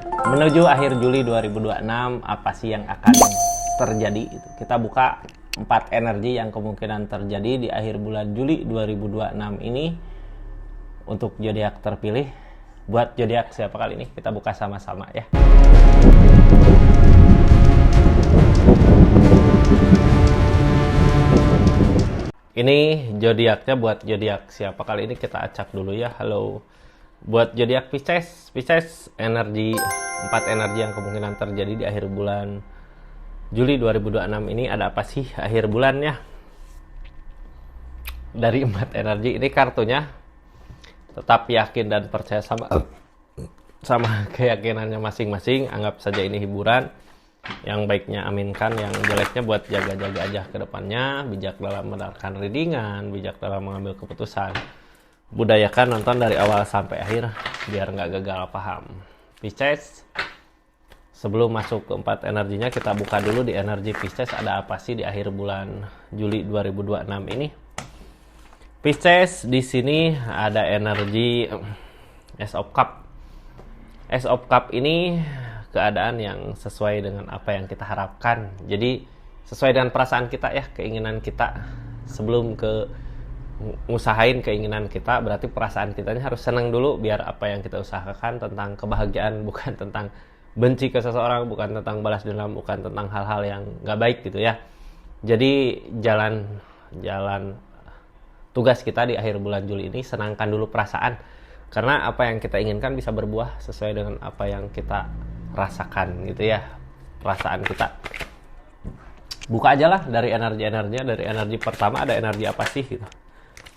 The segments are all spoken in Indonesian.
Menuju akhir Juli 2026, apa sih yang akan terjadi? Kita buka 4 energi yang kemungkinan terjadi di akhir bulan Juli 2026 ini untuk zodiak terpilih. Buat zodiak siapa kali ini? Kita buka sama-sama ya. Ini zodiaknya buat zodiak siapa kali ini, kita acak dulu ya. Halo. Buat zodiak Pisces, energi 4 energi yang kemungkinan terjadi di akhir bulan Juli 2026 ini ada apa sih akhir bulannya? Dari 4 energi ini kartunya tetap yakin dan percaya sama keyakinannya masing-masing. Anggap saja ini hiburan. Yang baiknya aminkan, yang jeleknya buat jaga-jaga aja ke depannya. Bijak dalam mendengarkan readingan, bijak dalam mengambil keputusan. Budayakan nonton dari awal sampai akhir biar nggak gagal paham. Pisces, sebelum masuk ke 4 energinya, kita buka dulu di energi Pisces ada apa sih di akhir bulan Juli 2026 ini. Pisces, di sini ada energi Ace of Cup. Ace of Cup ini keadaan yang sesuai dengan apa yang kita harapkan. Jadi sesuai dengan perasaan kita ya, keinginan kita. Sebelum ke ngusahain keinginan kita, berarti perasaan kitanya harus senang dulu biar apa yang kita usahakan tentang kebahagiaan, bukan tentang benci ke seseorang, bukan tentang balas dendam, bukan tentang hal-hal yang gak baik gitu ya. Jadi jalan tugas kita di akhir bulan Juli ini, senangkan dulu perasaan, karena apa yang kita inginkan bisa berbuah sesuai dengan apa yang kita rasakan gitu ya, perasaan kita. Buka aja lah dari energi-energinya. Dari energi pertama ada energi apa sih gitu.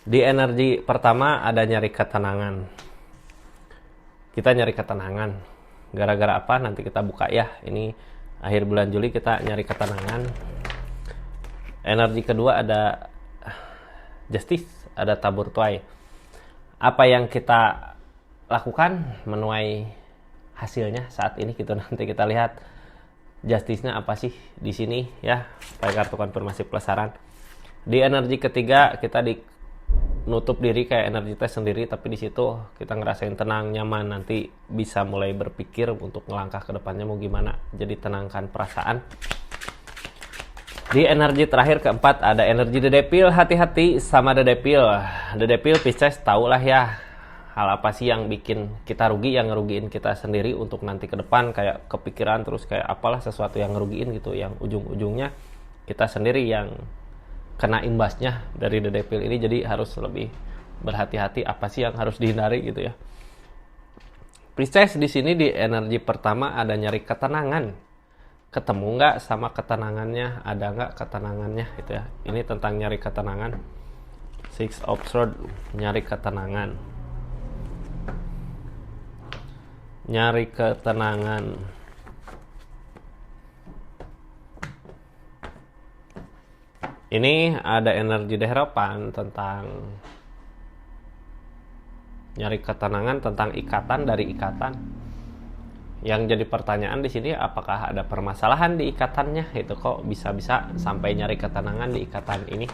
Di energi pertama ada nyari ketenangan. Kita nyari ketenangan gara-gara apa, nanti kita buka ya. Ini akhir bulan Juli kita nyari ketenangan. Energi kedua ada justice, ada tabur tuai. Apa yang kita lakukan menuai hasilnya saat ini gitu. Nanti kita lihat justice-nya apa sih di sini ya, pakai kartu konfirmasi plus saran. Di energi ketiga kita nutup diri kayak energi tes sendiri, tapi di situ kita ngerasain tenang, nyaman, nanti bisa mulai berpikir untuk ngelangkah ke depannya mau gimana. Jadi tenangkan perasaan. Di energi terakhir keempat ada energi The Devil. Hati-hati sama The Devil. The Devil Pisces, tahulah ya hal apa sih yang bikin kita rugi, yang ngerugiin kita sendiri untuk nanti ke depan, kayak kepikiran terus kayak apalah sesuatu yang ngerugiin gitu, yang ujung-ujungnya kita sendiri yang kena imbasnya dari The Devil ini. Jadi harus lebih berhati-hati apa sih yang harus dihindari gitu ya. Pisces di sini di energi pertama ada nyari ketenangan. Ketemu nggak sama ketenangannya, ada nggak ketenangannya gitu ya. Ini tentang nyari ketenangan. Six of Swords, nyari ketenangan. Nyari ketenangan. Ini ada energi harapan tentang nyari ketenangan, tentang ikatan, dari ikatan. Yang jadi pertanyaan di sini, apakah ada permasalahan di ikatannya? Itu kok bisa-bisa sampai nyari ketenangan di ikatan ini.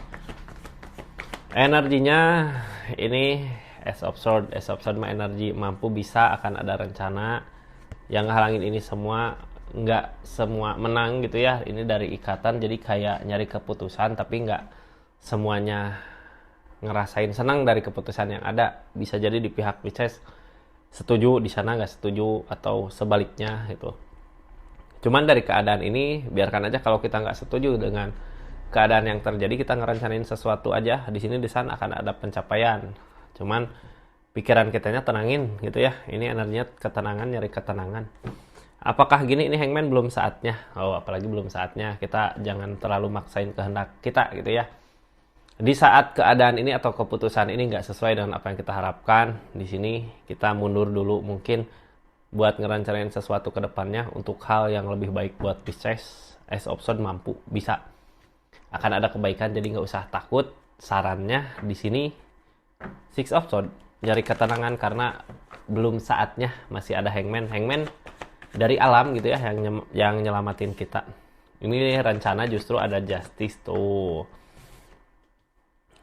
Energinya ini Ace of Swords. Ace of Swords mah energi mampu, bisa, akan ada rencana. Yang ngehalangin ini semua, nggak semua menang gitu ya. Ini dari ikatan, jadi kayak nyari keputusan, tapi nggak semuanya ngerasain senang dari keputusan yang ada. Bisa jadi di pihak Pisces setuju, di sana nggak setuju, atau sebaliknya gitu. Cuman dari keadaan ini biarkan aja, kalau kita nggak setuju dengan keadaan yang terjadi, kita ngerencanain sesuatu aja. Di sini di sana akan ada pencapaian. Cuman pikiran kitanya tenangin gitu ya. Ini energinya ketenangan, nyari ketenangan. Apakah gini, ini Hangman belum saatnya? Oh, apalagi belum saatnya. Kita jangan terlalu maksain kehendak kita gitu ya. Di saat keadaan ini atau keputusan ini nggak sesuai dengan apa yang kita harapkan, di sini kita mundur dulu mungkin buat ngerencanain sesuatu ke depannya untuk hal yang lebih baik buat Pisces. Ace of Swords mampu, bisa, akan ada kebaikan, jadi nggak usah takut. Sarannya di sini Six of Swords, nyari ketenangan karena belum saatnya, masih ada Hangman. Hangman dari alam gitu ya, yang nyelamatin kita. Ini rencana justru ada justice tuh.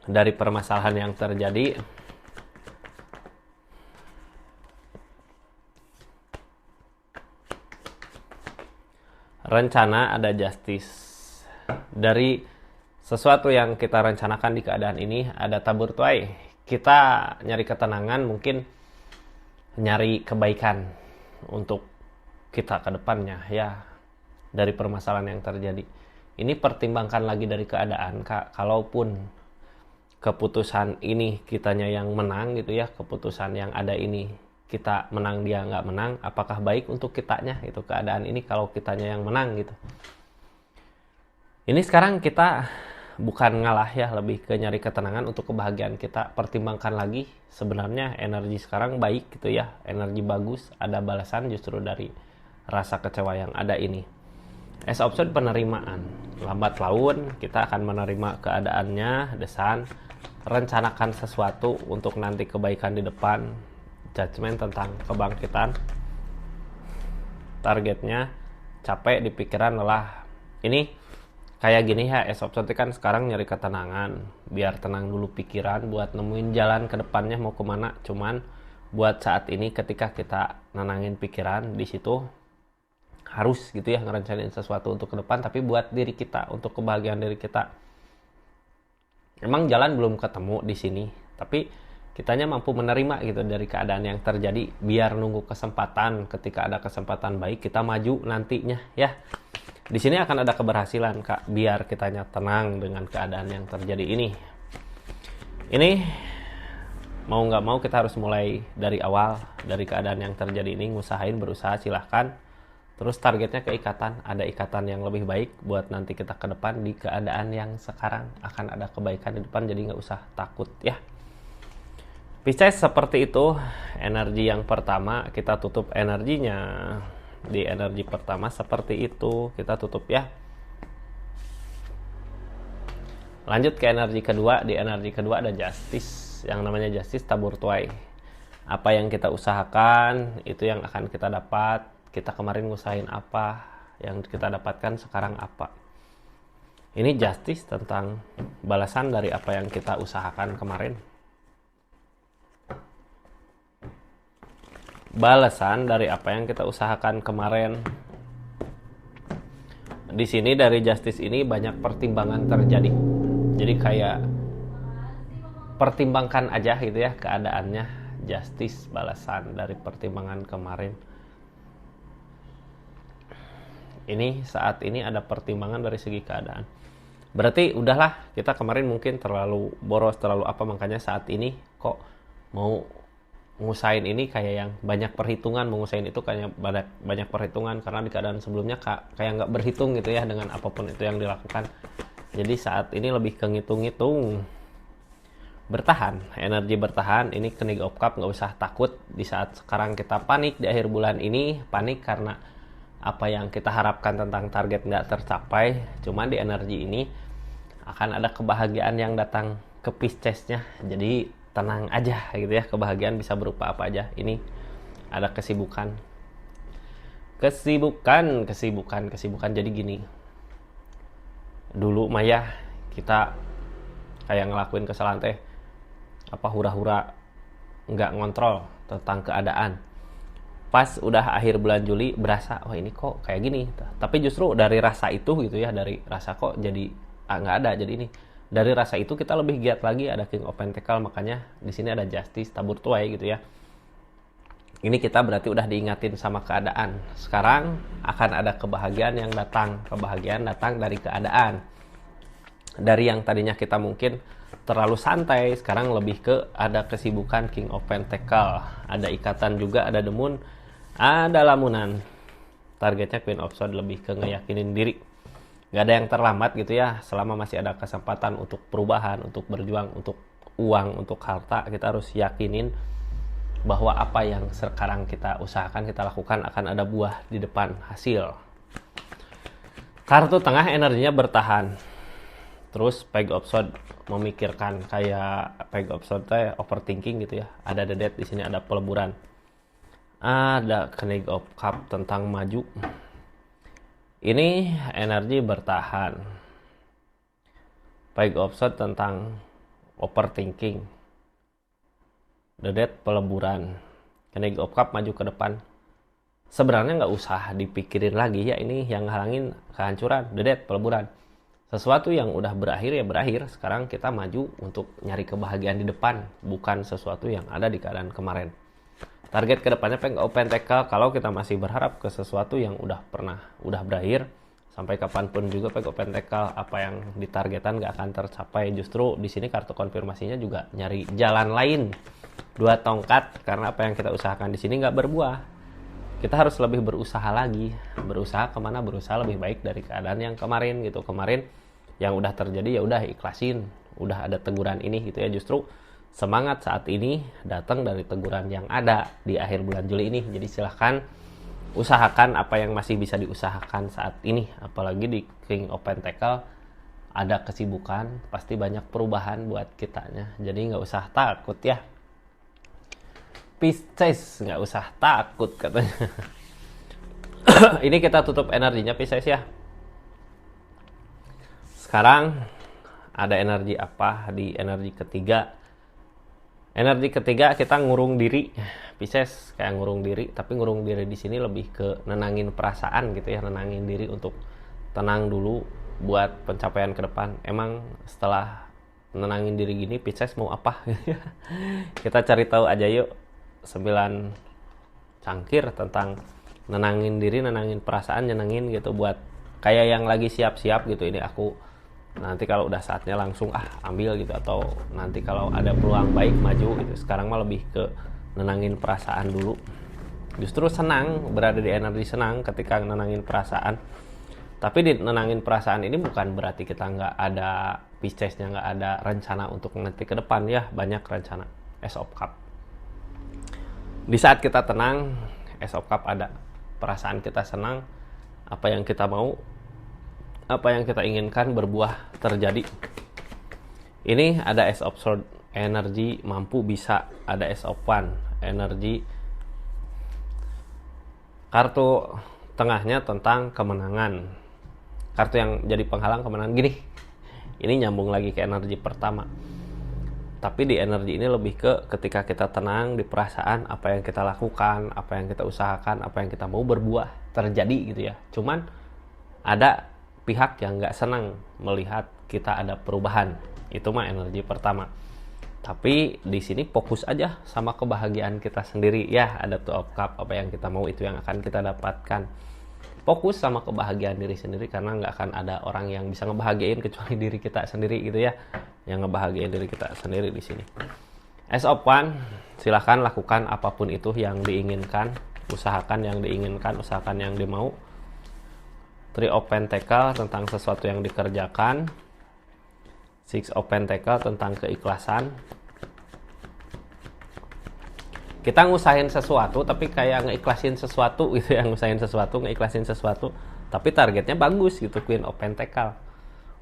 Dari permasalahan yang terjadi, rencana, ada justice. Dari sesuatu yang kita rencanakan di keadaan ini ada tabur tuai. Kita nyari ketenangan, mungkin nyari kebaikan untuk kita ke depannya ya, dari permasalahan yang terjadi. Ini pertimbangkan lagi dari keadaan, Kak. Kalaupun keputusan ini kitanya yang menang gitu ya, keputusan yang ada ini kita menang, dia nggak menang, apakah baik untuk kitanya itu keadaan ini kalau kitanya yang menang gitu. Ini sekarang kita bukan ngalah ya, lebih ke nyari ketenangan untuk kebahagiaan kita. Pertimbangkan lagi, sebenarnya energi sekarang baik gitu ya, energi bagus, ada balasan justru dari rasa kecewa yang ada ini. As option penerimaan, lambat laun kita akan menerima keadaannya. Desan, rencanakan sesuatu untuk nanti kebaikan di depan. Judgment tentang kebangkitan, targetnya capek di pikiran, lelah. Ini kayak gini ya, as option kan sekarang nyari ketenangan, biar tenang dulu pikiran buat nemuin jalan ke depannya mau kemana. Cuman buat saat ini ketika kita nenangin pikiran, di situ harus gitu ya ngerencanain sesuatu untuk ke depan, tapi buat diri kita, untuk kebahagiaan diri kita. Emang jalan belum ketemu di sini, tapi kitanya mampu menerima gitu dari keadaan yang terjadi, biar nunggu kesempatan. Ketika ada kesempatan baik, kita maju nantinya ya. Di sini akan ada keberhasilan, Kak, biar kitanya tenang dengan keadaan yang terjadi ini. Ini mau nggak mau kita harus mulai dari awal, dari keadaan yang terjadi ini, ngusahain, berusaha, silahkan. Terus targetnya ke ikatan, ada ikatan yang lebih baik buat nanti kita ke depan. Di keadaan yang sekarang akan ada kebaikan di depan, jadi nggak usah takut ya. Pisces seperti itu. Energi yang pertama kita tutup energinya. Di energi pertama seperti itu kita tutup ya. Lanjut ke energi kedua. Di energi kedua ada justice. Yang namanya justice tabur tuai. Apa yang kita usahakan itu yang akan kita dapat. Kita kemarin ngusahain apa, yang kita dapatkan sekarang apa. Ini justice tentang balasan dari apa yang kita usahakan kemarin. Balasan dari apa yang kita usahakan kemarin. Di sini dari justice ini banyak pertimbangan terjadi. Jadi kayak pertimbangkan aja gitu ya keadaannya. Justice, balasan dari pertimbangan kemarin. Ini saat ini ada pertimbangan dari segi keadaan. Berarti udahlah, kita kemarin mungkin terlalu boros, terlalu apa, makanya saat ini kok mau ngusain ini kayak yang banyak perhitungan. Mau ngusain itu kayak banyak perhitungan, karena di keadaan sebelumnya kayak nggak berhitung gitu ya dengan apapun itu yang dilakukan. Jadi saat ini lebih ke ngitung-ngitung. Bertahan, energi bertahan. Ini Knigge of Cup, nggak usah takut di saat sekarang kita panik di akhir bulan ini. Panik karena apa yang kita harapkan tentang target nggak tercapai. Cuman di energi ini akan ada kebahagiaan yang datang ke Piscesnya. Jadi tenang aja gitu ya. Kebahagiaan bisa berupa apa aja. Ini ada kesibukan. Jadi gini, dulu Maya kita kayak ngelakuin kesalahan teh, apa, hura-hura nggak ngontrol tentang keadaan. Pas udah akhir bulan Juli berasa, oh ini kok kayak gini. Tapi justru dari rasa itu gitu ya, dari rasa kok jadi nggak ada, jadi ini. Dari rasa itu kita lebih giat lagi, ada King of Pentacle, makanya di sini ada Justice, tabur tuai gitu ya. Ini kita berarti udah diingatin sama keadaan. Sekarang akan ada kebahagiaan yang datang. Kebahagiaan datang dari keadaan. Dari yang tadinya kita mungkin terlalu santai, sekarang lebih ke ada kesibukan King of Pentacle. Ada ikatan juga, ada The Moon, ada lamunan. Targetnya Queen of Swords, lebih ke ngeyakinin diri. Gak ada yang terlambat gitu ya. Selama masih ada kesempatan untuk perubahan, untuk berjuang, untuk uang, untuk harta, kita harus yakinin bahwa apa yang sekarang kita usahakan, kita lakukan, akan ada buah di depan, hasil. Kartu tengah energinya bertahan. Terus Page of Swords memikirkan, kayak Page of Swords overthinking gitu ya. Ada The Death, di sini ada peleburan. Ada Knigge of Cup tentang maju. Ini energi bertahan. Page of Swords tentang overthinking. The Death peleburan. Knigge of Cup maju ke depan. sebenarnya nggak usah dipikirin lagi ya, ini yang halangin kehancuran, dedet, peleburan. Sesuatu yang udah berakhir ya berakhir. Sekarang kita maju untuk nyari kebahagiaan di depan, bukan sesuatu yang ada di keadaan kemarin. Target kedepannya pengen open tackle. Kalau kita masih berharap ke sesuatu yang udah berakhir, sampai kapanpun juga pengen open tackle, apa yang ditargetan gak akan tercapai. Justru di sini kartu konfirmasinya juga nyari jalan lain, 2 tongkat, karena apa yang kita usahakan di sini nggak berbuah. Kita harus lebih berusaha lagi. Berusaha kemana? Berusaha lebih baik dari keadaan yang kemarin gitu. Kemarin yang udah terjadi ya udah ikhlasin. Udah ada teguran ini gitu ya. Justru semangat saat ini datang dari teguran yang ada di akhir bulan Juli ini. Jadi silahkan usahakan apa yang masih bisa diusahakan saat ini. Apalagi di King Open Tackle ada kesibukan, pasti banyak perubahan buat kitanya. Jadi nggak usah takut ya. Pisces, nggak usah takut katanya. Ini kita tutup energinya Pisces ya. Sekarang ada energi apa di energi ketiga? Energi ketiga kita ngurung diri. Pisces kayak ngurung diri, tapi ngurung diri di sini lebih ke nenangin perasaan gitu ya, nenangin diri untuk tenang dulu buat pencapaian ke depan. Emang setelah nenangin diri gini Pisces mau apa? Kita cari tahu aja yuk. 9 cangkir tentang nenangin diri, nenangin perasaan, nenangin gitu buat kayak yang lagi siap-siap gitu. Ini aku nanti kalau udah saatnya langsung ambil gitu, atau nanti kalau ada peluang baik maju gitu. Sekarang mah lebih ke nenangin perasaan dulu. Justru senang, berada di energi senang ketika nenangin perasaan. Tapi di nenangin perasaan ini bukan berarti kita nggak ada Piscesnya, nggak ada rencana untuk nanti ke depan ya. Banyak rencana. Ace of Cup. Di saat kita tenang, Ace of Cup ada. Perasaan kita senang, apa yang kita mau, apa yang kita inginkan berbuah terjadi. Ini ada Ace of Swords, energi mampu bisa. Ada Ace of Wands, energi. Kartu tengahnya tentang kemenangan. Kartu yang jadi penghalang kemenangan gini. Ini nyambung lagi ke energi pertama. Tapi di energi ini lebih ke ketika kita tenang di perasaan, apa yang kita lakukan, apa yang kita usahakan, apa yang kita mau berbuah terjadi gitu ya. Cuman ada pihak yang nggak senang melihat kita ada perubahan. Itu mah energi pertama. Tapi di sini fokus aja sama kebahagiaan kita sendiri ya. Ada Two of Cup, apa yang kita mau itu yang akan kita dapatkan. Fokus sama kebahagiaan diri sendiri, karena nggak akan ada orang yang bisa ngebahagiain kecuali diri kita sendiri gitu ya, yang ngebahagiain diri kita sendiri di sini. Ace of Wands, silahkan lakukan apapun itu yang diinginkan, usahakan yang diinginkan, usahakan yang dimau. Three of Pentacles tentang sesuatu yang dikerjakan. Six of Pentacles tentang keikhlasan. Kita ngusahin sesuatu tapi kayak ngeikhlasin sesuatu gitu ya, ngusahin sesuatu, ngeikhlasin sesuatu, tapi targetnya bagus gitu, Queen of Pentacles.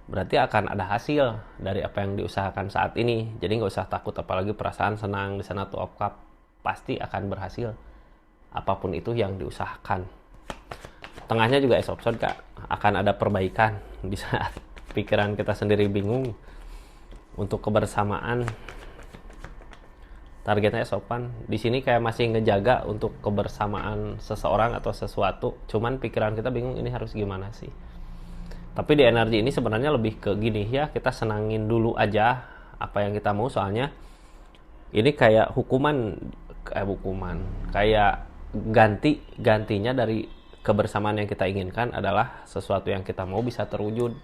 Berarti akan ada hasil dari apa yang diusahakan saat ini. Jadi nggak usah takut, apalagi perasaan senang di sana. Two of Cup pasti akan berhasil apapun itu yang diusahakan. Tengahnya juga Ace of Swords, Kak. Akan ada perbaikan di saat pikiran kita sendiri bingung. Untuk kebersamaan, targetnya sopan. Di sini kayak masih ngejaga untuk kebersamaan seseorang atau sesuatu. Cuman pikiran kita bingung ini harus gimana sih. Tapi di energi ini sebenarnya lebih ke gini ya, kita senangin dulu aja apa yang kita mau, soalnya ini kayak kayak gantinya dari kebersamaan yang kita inginkan adalah sesuatu yang kita mau bisa terwujud.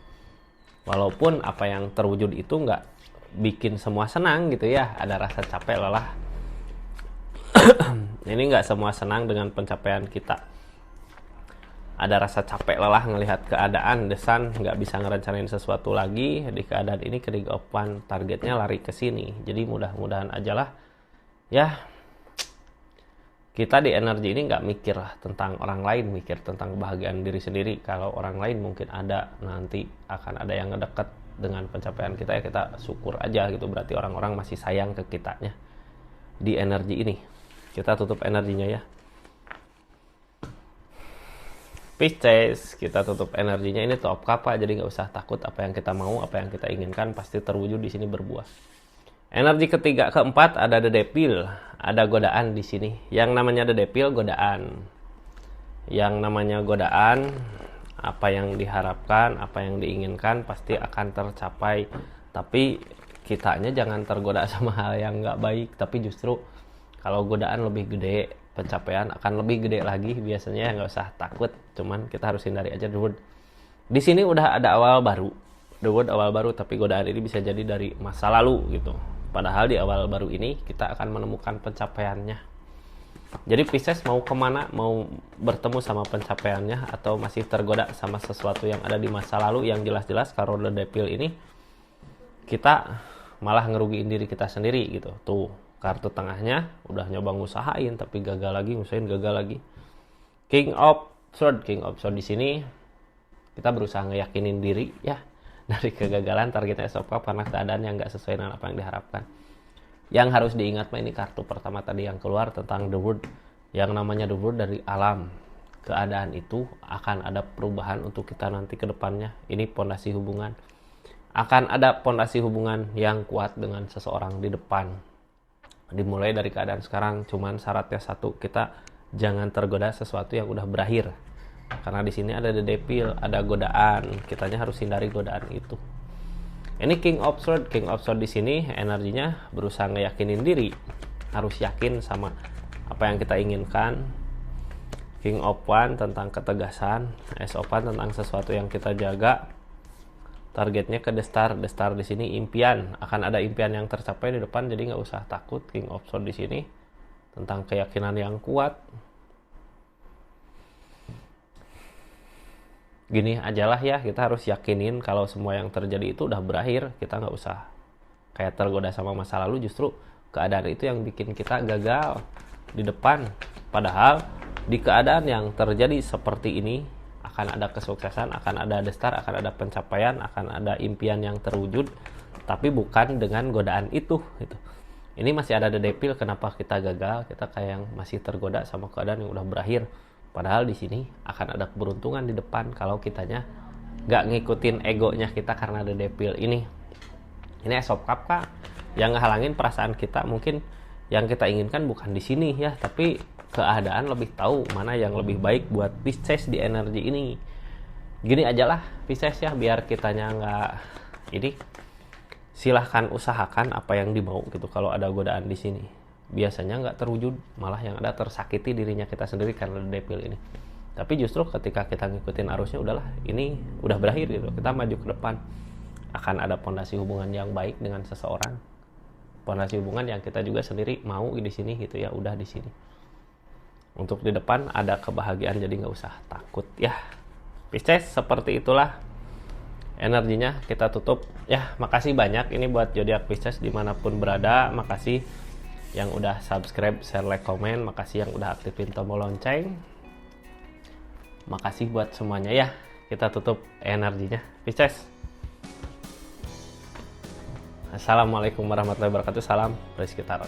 Walaupun apa yang terwujud itu nggak bikin semua senang gitu ya, ada rasa capek lelah. Ini nggak semua senang dengan pencapaian kita, ada rasa capek lelah ngelihat keadaan, desan, nggak bisa ngerencanain sesuatu lagi. Di keadaan ini King of Wands targetnya lari ke sini. Jadi mudah-mudahan aja lah ya, kita di energi ini nggak mikir tentang orang lain, mikir tentang kebahagiaan diri sendiri. Kalau orang lain mungkin ada, nanti akan ada yang ngedekat dengan pencapaian kita ya, kita syukur aja gitu. Berarti orang-orang masih sayang ke kitanya di energi ini. Kita tutup energinya ya. Pisces, kita tutup energinya. Ini top kapa, jadi nggak usah takut. Apa yang kita mau, apa yang kita inginkan pasti terwujud di sini, berbuah. Energi ketiga, keempat ada The Devil, ada godaan di sini. Yang namanya The Devil, godaan. yang namanya godaan, apa yang diharapkan, apa yang diinginkan pasti akan tercapai. Tapi kitanya jangan tergoda sama hal yang nggak baik, tapi justru kalau godaan lebih gede, pencapaian akan lebih gede lagi. Biasanya nggak usah takut, cuman kita harus hindari aja dulu. Di sini udah ada awal baru, awal baru, tapi godaan ini bisa jadi dari masa lalu gitu. Padahal di awal baru ini kita akan menemukan pencapaiannya. Jadi Pisces mau kemana? Mau bertemu sama pencapaiannya atau masih tergoda sama sesuatu yang ada di masa lalu yang jelas-jelas kalau The Devil ini kita malah ngerugiin diri kita sendiri gitu. Tuh, kartu tengahnya udah nyoba ngusahain tapi gagal lagi, ngusahain gagal lagi. King of Swords di sini kita berusaha ngeyakinin diri ya dari kegagalan targetnya SOP karena keadaan yang nggak sesuai dengan apa yang diharapkan. Yang harus diingat ini kartu pertama tadi yang keluar tentang The World. Yang namanya The World dari alam. Keadaan itu akan ada perubahan untuk kita nanti ke depannya. Ini pondasi hubungan. Akan ada pondasi hubungan yang kuat dengan seseorang di depan. Dimulai dari keadaan sekarang, cuman syaratnya satu, kita jangan tergoda sesuatu yang udah berakhir. Karena di sini ada The Devil, ada godaan. Kitanya harus hindari godaan itu. Ini King of Swords di sini energinya berusaha ngeyakinin diri, harus yakin sama apa yang kita inginkan. King of Wands tentang ketegasan, Ace of Wands tentang sesuatu yang kita jaga. Targetnya ke The Star di sini impian, akan ada impian yang tercapai di depan, jadi nggak usah takut. King of Swords di sini tentang keyakinan yang kuat. Gini ajalah ya, kita harus yakinin kalau semua yang terjadi itu udah berakhir. Kita nggak usah kayak tergoda sama masa lalu, justru keadaan itu yang bikin kita gagal di depan. Padahal di keadaan yang terjadi seperti ini akan ada kesuksesan, akan ada The Star, akan ada pencapaian, akan ada impian yang terwujud, tapi bukan dengan godaan itu gitu. Ini masih ada The Devil, kenapa kita gagal? Kita kayak yang masih tergoda sama keadaan yang udah berakhir. Padahal di sini akan ada keberuntungan di depan kalau kitanya nggak ngikutin egonya kita karena The Devil ini. Ini Ace of Cups Kak, yang ngehalangin perasaan kita. Mungkin yang kita inginkan bukan di sini ya, tapi keadaan lebih tahu mana yang lebih baik buat Pisces di energi ini. Gini aja lah Pisces ya, biar kitanya nggak ini. Silahkan usahakan apa yang dimau gitu. Kalau ada godaan di sini biasanya nggak terwujud, malah yang ada tersakiti dirinya kita sendiri karena The Devil ini. Tapi justru ketika kita ngikutin arusnya, udahlah ini udah berakhir gitu, kita maju ke depan, akan ada pondasi hubungan yang baik dengan seseorang, pondasi hubungan yang kita juga sendiri mau di sini gitu ya. Udah di sini untuk di depan ada kebahagiaan, jadi nggak usah takut ya Pisces. Seperti itulah energinya, kita tutup ya. Makasih banyak ini buat zodiak Pisces dimanapun berada. Makasih yang udah subscribe, share, like, komen. Makasih yang udah aktifin tombol lonceng. Makasih buat semuanya ya. Kita tutup energinya Pisces. Assalamualaikum warahmatullahi wabarakatuh. Salam Rizky Tarot.